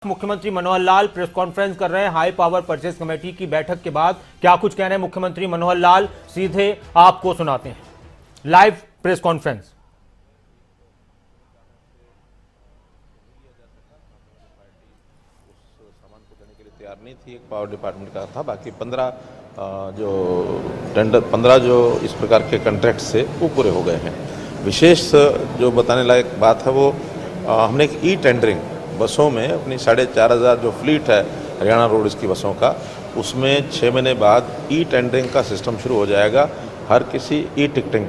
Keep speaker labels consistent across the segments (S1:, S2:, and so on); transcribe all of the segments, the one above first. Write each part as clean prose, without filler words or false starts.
S1: मुख्यमंत्री Manohar Lal press conference कर रहे हैं हाई पावर परचेज कमेटी की बैठक के बाद। क्या कुछ कह रहे हैं मुख्यमंत्री मनोहर लाल, सीधे आपको सुनाते हैं। Live press conference.
S2: तैयार नहीं थी, एक पावर डिपार्टमेंट का था, बाकी 15 जो इस प्रकार के कॉन्ट्रैक्ट से वो पूरे हो गए हैं। विशेष जो बताने लायक बात है वो हमने एक ई टेंडरिंग बसों में अपनी 4500 जो फ्लीट है हरियाणा रोड्स की बसों का, उसमें 6 महीने बाद ई टेंडरिंग का सिस्टम शुरू हो जाएगा। हर किसी ई टिकटिंग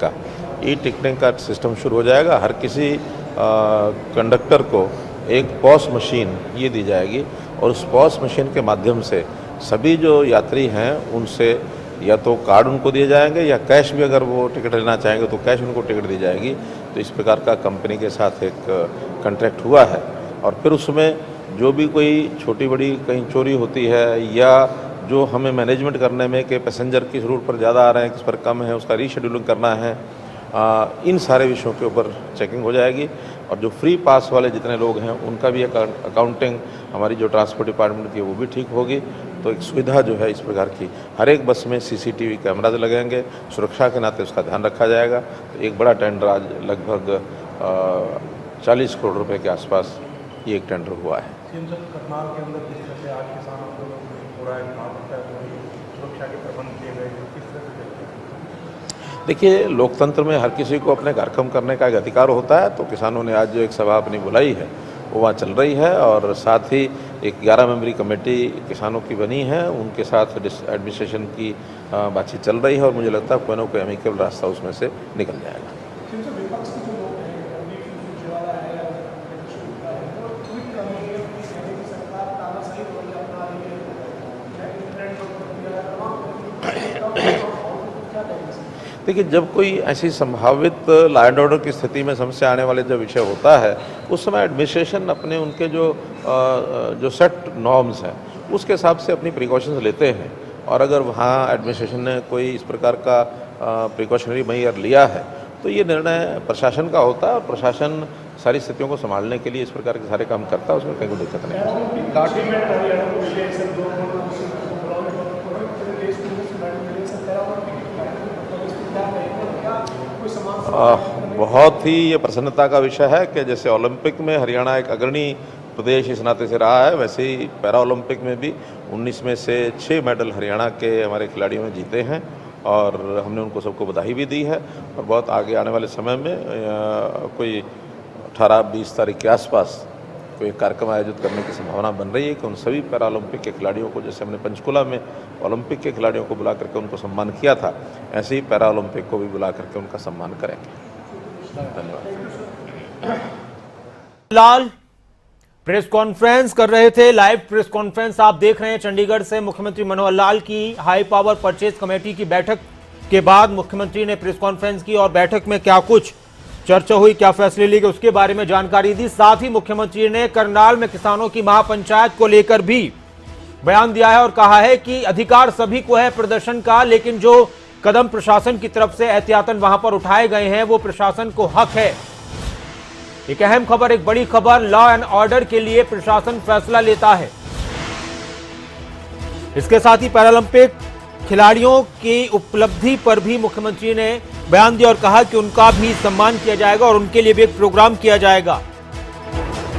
S2: का सिस्टम शुरू हो जाएगा। हर किसी कंडक्टर को एक पॉस मशीन ये दी जाएगी और उस पॉस मशीन के माध्यम से सभी जो यात्री हैं उनसे या तो कार्ड उनको दिए जाएंगे या कैश भी, अगर वो टिकट लेना चाहेंगे तो कैश उनको टिकट दी जाएगी। तो इस प्रकार का कंपनी के साथ एक कॉन्ट्रैक्ट हुआ है और फिर उसमें जो भी कोई छोटी बड़ी कहीं चोरी होती है या जो हमें मैनेजमेंट करने में कि पैसेंजर किस रूट पर ज़्यादा आ रहे हैं, किस पर कम है, उसका रीशेड्यूलिंग करना है, इन सारे विषयों के ऊपर चेकिंग हो जाएगी। और जो फ्री पास वाले जितने लोग हैं उनका भी अकाउंटिंग हमारी जो ट्रांसपोर्ट डिपार्टमेंट की वो भी ठीक होगी। तो एक सुविधा जो है इस प्रकार की, हर एक बस में CCTV कैमराज लगेंगे, सुरक्षा के नाते उसका ध्यान रखा जाएगा। तो एक बड़ा टेंडर आज लगभग 40 करोड़ रुपए के आसपास ये एक टेंडर हुआ है।
S3: करनाल के अंदर जिस तरह से आज किसानों को हो रहा है, सुरक्षा के प्रबंध किए गए, किस तरह से?
S2: देखिए, लोकतंत्र में हर किसी को अपने कार्यक्रम करने का एक अधिकार होता है। तो किसानों ने आज जो एक सभा अपनी बुलाई है वो वहाँ चल रही है और साथ ही एक 11 मेंबरी कमेटी किसानों की बनी है, उनके साथ एडमिनिस्ट्रेशन की बातचीत चल रही है और मुझे लगता है कोई ना कोई अमिकेबल रास्ता उसमें से निकल जाएगा। देखिए, जब कोई ऐसी संभावित लॉ एंड ऑर्डर की स्थिति में समस्या आने वाले जब विषय होता है उस समय एडमिनिस्ट्रेशन अपने उनके जो सेट नॉर्म्स हैं उसके हिसाब से अपनी प्रिकॉशंस लेते हैं। और अगर वहाँ एडमिनिस्ट्रेशन ने कोई इस प्रकार का प्रिकॉशनरी मेजर लिया है तो ये निर्णय प्रशासन का होता है और प्रशासन सारी स्थितियों को संभालने के लिए इस प्रकार के सारे काम करता है, उसमें कहीं कोई दिक्कत नहीं। बहुत ही ये प्रसन्नता का विषय है कि जैसे ओलंपिक में हरियाणा एक अग्रणी प्रदेश इस नाते से रहा है, वैसे ही पैरा ओलंपिक में भी 19 में से 6 मेडल हरियाणा के हमारे खिलाड़ियों ने जीते हैं और हमने उनको सबको बधाई भी दी है। और बहुत आगे आने वाले समय में कोई 18-20 तारीख के आसपास कोई कार्यक्रम आयोजित करने की संभावना बन रही है कि उन सभी पैरा ओलंपिक के खिलाड़ियों को, जैसे हमने पंचकुला में ओलंपिक के खिलाड़ियों को बुला करके उनको सम्मान किया था, ऐसे ही पैरा ओलंपिक को भी बुला करके उनका सम्मान करेंगे। धन्यवाद।
S1: लाल प्रेस कॉन्फ्रेंस कर रहे थे, लाइव प्रेस कॉन्फ्रेंस आप देख रहे हैं चंडीगढ़ से। मुख्यमंत्री मनोहर लाल की हाई पावर परचेज कमेटी की बैठक के बाद मुख्यमंत्री ने प्रेस कॉन्फ्रेंस की और बैठक में क्या कुछ चर्चा हुई, क्या फैसले लिए गए, उसके बारे में जानकारी दी। साथ ही मुख्यमंत्री ने करनाल में किसानों की महापंचायत को लेकर भी बयान दिया है और कहा है कि अधिकार सभी को है प्रदर्शन का, लेकिन जो कदम प्रशासन की तरफ से एहतियातन वहां पर उठाए गए हैं वो प्रशासन को हक है। एक अहम खबर, एक बड़ी खबर, लॉ एंड ऑर्डर के लिए प्रशासन फैसला लेता है। इसके साथ ही पैरालंपिक खिलाड़ियों की उपलब्धि पर भी मुख्यमंत्री ने बयान दिया और कहा कि उनका भी सम्मान किया जाएगा और उनके लिए भी एक प्रोग्राम किया जाएगा।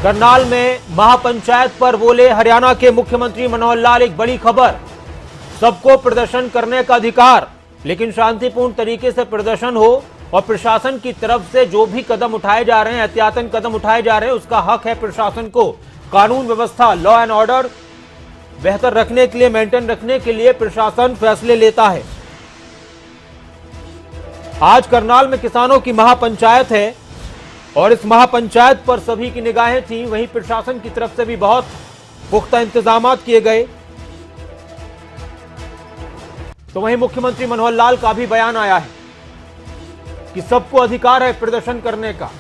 S1: करनाल में महापंचायत पर बोले हरियाणा के मुख्यमंत्री मनोहर लाल, एक बड़ी खबर, सबको प्रदर्शन करने का अधिकार, लेकिन शांतिपूर्ण तरीके से प्रदर्शन हो और प्रशासन की तरफ से जो भी कदम उठाए जा रहे हैं, एहतियातन कदम उठाए जा रहे हैं, उसका हक है प्रशासन को। कानून व्यवस्था, लॉ एंड ऑर्डर बेहतर रखने के लिए, मेंटेन रखने के लिए प्रशासन फैसले लेता है। आज करनाल में किसानों की महापंचायत है और इस महापंचायत पर सभी की निगाहें थी। वहीं प्रशासन की तरफ से भी बहुत पुख्ता इंतजाम किए गए। तो वहीं मुख्यमंत्री मनोहर लाल का भी बयान आया है कि सबको अधिकार है प्रदर्शन करने का,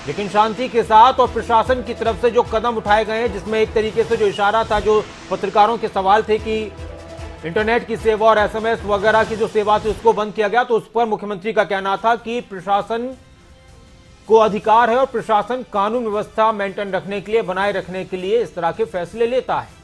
S1: लेकिन शांति के साथ, और प्रशासन की तरफ से जो कदम उठाए गए हैं, जिसमें एक तरीके से जो इशारा था, जो पत्रकारों के सवाल थे कि इंटरनेट की सेवा और SMS वगैरह की जो सेवा थी उसको बंद किया गया, तो उस पर मुख्यमंत्री का कहना था कि प्रशासन को अधिकार है और प्रशासन कानून व्यवस्था मेंटेन रखने के लिए, बनाए रखने के लिए इस तरह के फैसले लेता है।